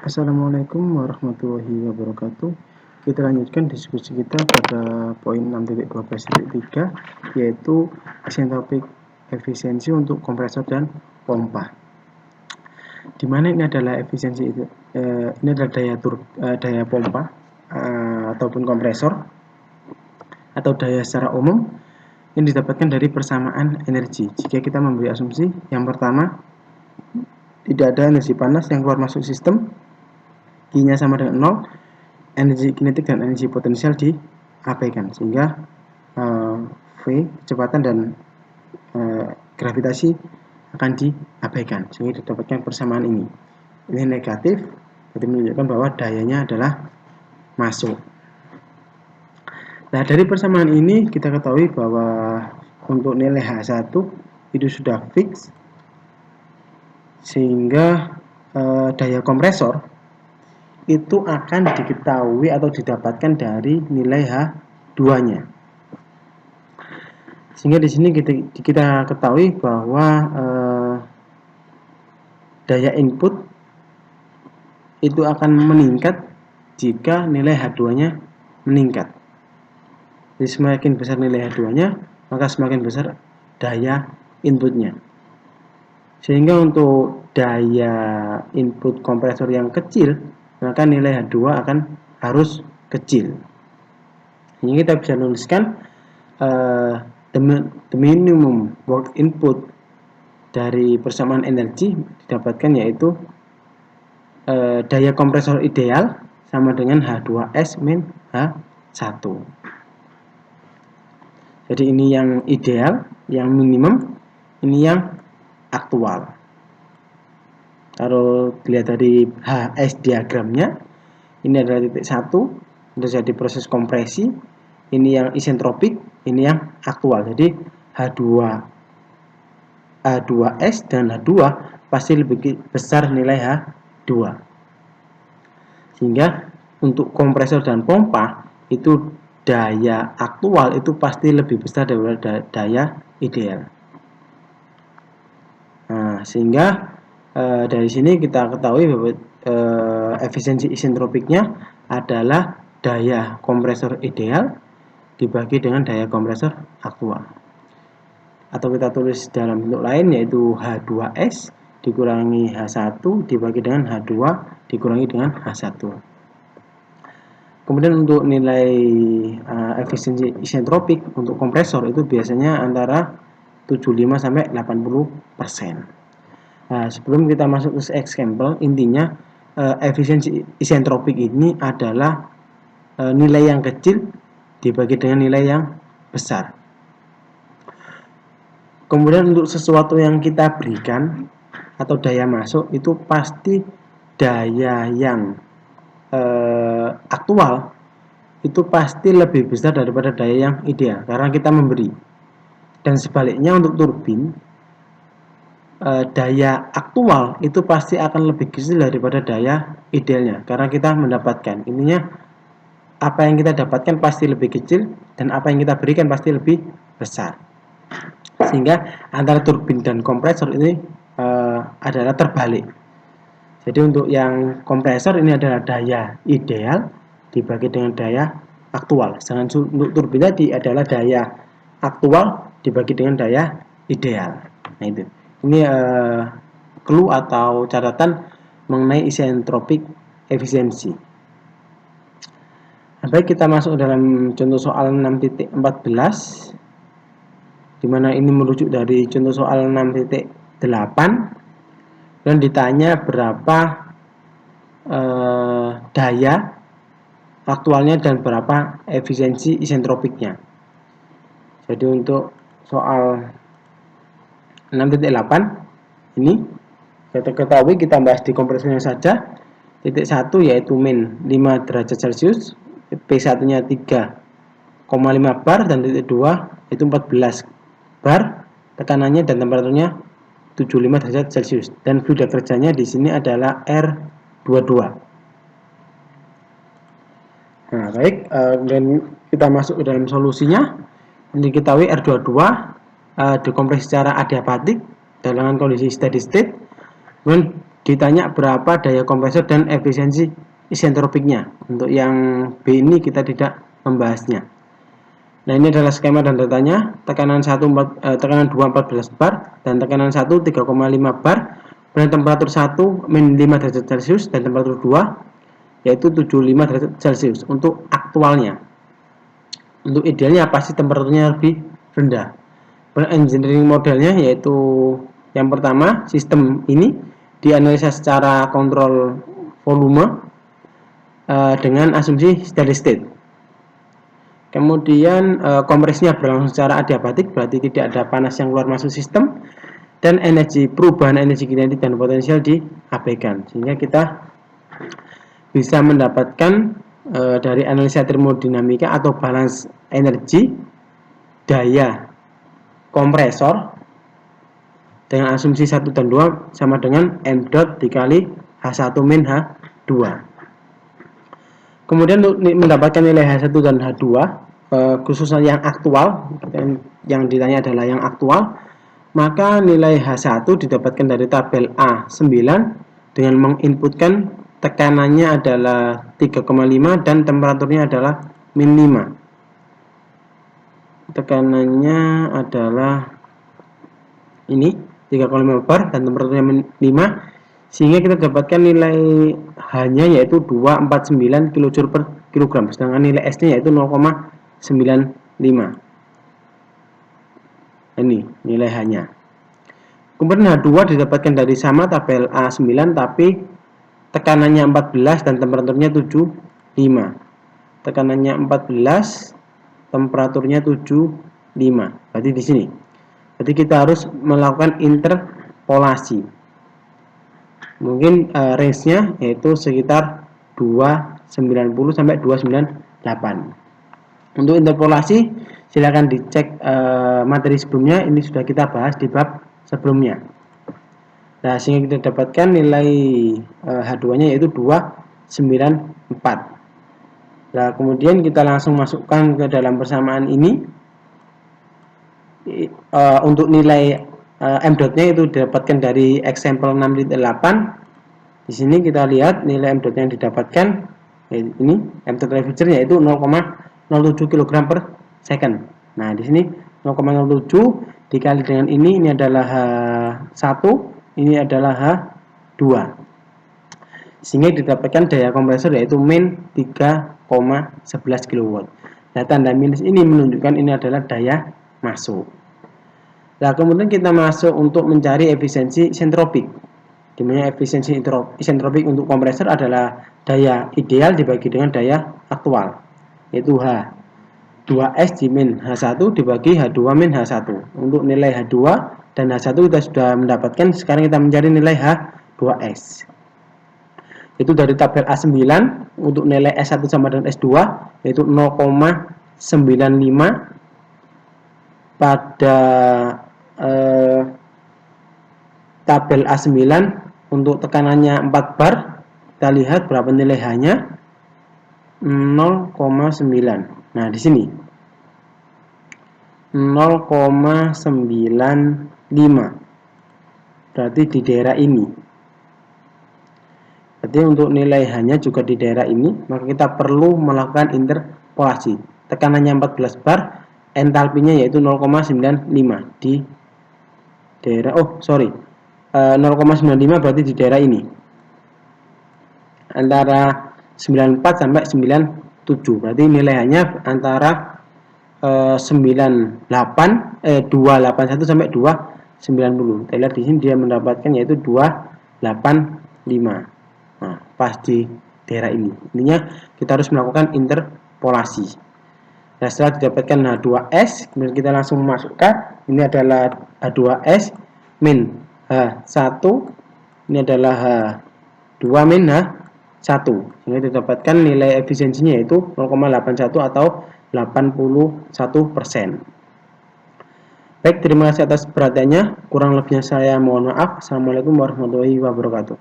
Assalamualaikum warahmatullahi wabarakatuh. Kita lanjutkan diskusi kita pada poin 6.12.3, yaitu isentropik efisiensi untuk kompresor dan pompa. Di mana ini adalah efisiensi ini adalah daya pompa ataupun kompresor atau daya secara umum yang didapatkan dari persamaan energi. Jika kita memberi asumsi yang pertama, tidak ada energi panas yang keluar masuk sistem, I-nya sama dengan 0, energi kinetik dan energi potensial diabaikan, sehingga V, kecepatan dan gravitasi akan diabaikan, sehingga didapatkan persamaan ini. Ini negatif, jadi menunjukkan bahwa dayanya adalah masuk. Nah, dari persamaan ini kita ketahui bahwa untuk nilai H1 itu sudah fix, sehingga daya kompresor itu akan diketahui atau didapatkan dari nilai H2-nya. Sehingga di sini kita ketahui bahwa daya input itu akan meningkat jika nilai H2-nya meningkat. Jadi semakin besar nilai H2-nya, maka semakin besar daya inputnya. Sehingga untuk daya input kompresor yang kecil, maka nilai H2 akan harus kecil. Ini kita bisa nuliskan the minimum work input dari persamaan energi didapatkan yaitu daya kompresor ideal sama dengan H2S min H1. Jadi ini yang ideal, yang minimum, ini yang aktual. Kalau dilihat dari HS diagramnya, ini adalah titik 1, terjadi proses kompresi, ini yang isentropik, ini yang aktual. Jadi H2S dan H2 pasti lebih besar nilai H2. Sehingga untuk kompresor dan pompa itu daya aktual itu pasti lebih besar daripada daya ideal. Nah, sehingga dari sini kita ketahui bahwa efisiensi isentropiknya adalah daya kompresor ideal dibagi dengan daya kompresor aktual. Atau kita tulis dalam bentuk lain yaitu H2S dikurangi H1 dibagi dengan H2 dikurangi dengan H1. Kemudian untuk nilai efisiensi isentropik untuk kompresor itu biasanya antara 75 sampai 80%. Nah, sebelum kita masuk ke example, intinya efisiensi isentropik ini adalah nilai yang kecil dibagi dengan nilai yang besar. Kemudian untuk sesuatu yang kita berikan atau daya masuk itu pasti daya yang aktual itu pasti lebih besar daripada daya yang ideal karena kita memberi. Dan sebaliknya untuk turbin, daya aktual itu pasti akan lebih kecil daripada daya idealnya karena kita mendapatkan. Intinya apa yang kita dapatkan pasti lebih kecil dan apa yang kita berikan pasti lebih besar. Sehingga antara turbin dan kompresor ini adalah terbalik. Jadi untuk yang kompresor ini adalah daya ideal dibagi dengan daya aktual. Sedangkan untuk turbin tadi adalah daya aktual dibagi dengan daya ideal. Nah itu. Ini clue atau catatan mengenai isentropik efisiensi. Nah, baik, kita masuk dalam contoh soal 6.14 di mana ini merujuk dari contoh soal 6.8 dan ditanya berapa daya aktualnya dan berapa efisiensi isentropiknya. Jadi untuk soal 6.8 ini kita ketahui, kita bahas di kompresinya saja. Titik 1 yaitu min 5 derajat Celcius, P1 nya 3,5 bar, dan titik 2 itu 14 bar tekanannya dan temperaturnya 75 derajat Celcius, dan fluida kerjanya di sini adalah R22. Nah, baik, dan kita masuk ke dalam solusinya. Ini diketahui R22 dikompresi secara adiabatik dalam kondisi steady state. Kemudian ditanya berapa daya kompresor dan efisiensi isentropiknya. Untuk yang B ini kita tidak membahasnya. Nah, ini adalah skema dan datanya. Tekanan 2 14 bar dan tekanan 1 3,5 bar dengan temperatur 1 min 5 derajat Celcius dan temperatur 2 yaitu 75 derajat Celcius untuk aktualnya. Untuk idealnya pasti temperaturnya lebih rendah. Engineering modelnya yaitu yang pertama, sistem ini dianalisa secara kontrol volume dengan asumsi steady state. Kemudian kompresinya berlangsung secara adiabatik, berarti tidak ada panas yang keluar masuk sistem, dan perubahan energi kinetik dan potensial diabaikan, sehingga kita bisa mendapatkan dari analisa termodinamika atau balance energi daya kompresor dengan asumsi 1 dan 2 sama dengan M dot dikali H1 min H2. Kemudian untuk mendapatkan nilai H1 dan H2 khususnya yang aktual, yang ditanya adalah yang aktual, maka nilai H1 didapatkan dari tabel A9 dengan menginputkan tekanannya adalah 3,5 dan temperaturnya adalah min 5. Tekanannya adalah ini 3,5 bar dan temperaturnya min 5, sehingga kita dapatkan nilai H-nya yaitu 249 kJ per kilogram, sedangkan nilai S-nya yaitu 0,95. Ini nilai H-nya. Kemudian H2 didapatkan dari sama tabel A9 tapi tekanannya 14 dan temperaturnya 75. Tekanannya 14, temperaturnya 75. Berarti di sini. Jadi kita harus melakukan interpolasi. Mungkin range-nya yaitu sekitar 290 sampai 298. Untuk interpolasi silakan dicek materi sebelumnya, ini sudah kita bahas di bab sebelumnya. Nah, sehingga kita dapatkan nilai H2-nya yaitu 294. Nah, kemudian kita langsung masukkan ke dalam persamaan ini. Untuk nilai M dot-nya itu didapatkan dari example 6.8. Di sini kita lihat nilai M dot yang didapatkan ini M dot refrigerant yaitu 0,07 kg per second. Nah, di sini 0,07 dikali dengan ini adalah H1, ini adalah H2. Sehingga didapatkan daya kompresor yaitu min 3,11 kW. Nah, tanda minus ini menunjukkan ini adalah daya masuk. Nah, kemudian kita masuk untuk mencari efisiensi isentropik. Di mana efisiensi isentropik untuk kompresor adalah daya ideal dibagi dengan daya aktual, yaitu H2S min H1 dibagi H2 min H1. Untuk nilai H2 dan H1 kita sudah mendapatkan, sekarang kita mencari nilai H2S. Itu dari tabel A9 untuk nilai S1 sama dengan S2 yaitu 0,95 pada tabel A9 untuk tekanannya 4 bar. Kita lihat berapa nilai H-nya, 0,9. Nah, di sini 0,95, berarti di daerah ini. Berarti untuk nilai H-nya juga di daerah ini, maka kita perlu melakukan interpolasi. Tekanannya 14 bar, entalpinya yaitu 0,95 di daerah 0,95 berarti di daerah ini. Antara 94 sampai 97. Berarti nilai H-nya antara 281 sampai 290. Kita lihat di sini dia mendapatkan yaitu 285. Nah, pas di daerah ini. Intinya kita harus melakukan interpolasi. Nah, setelah didapatkan H2S, kemudian kita langsung memasukkan. Ini adalah H2S min H1. Ini adalah H2 min H1. Sehingga didapatkan nilai efisiensinya yaitu 0,81 atau 81%. Baik, terima kasih atas perhatiannya. Kurang lebihnya saya mohon maaf. Assalamualaikum warahmatullahi wabarakatuh.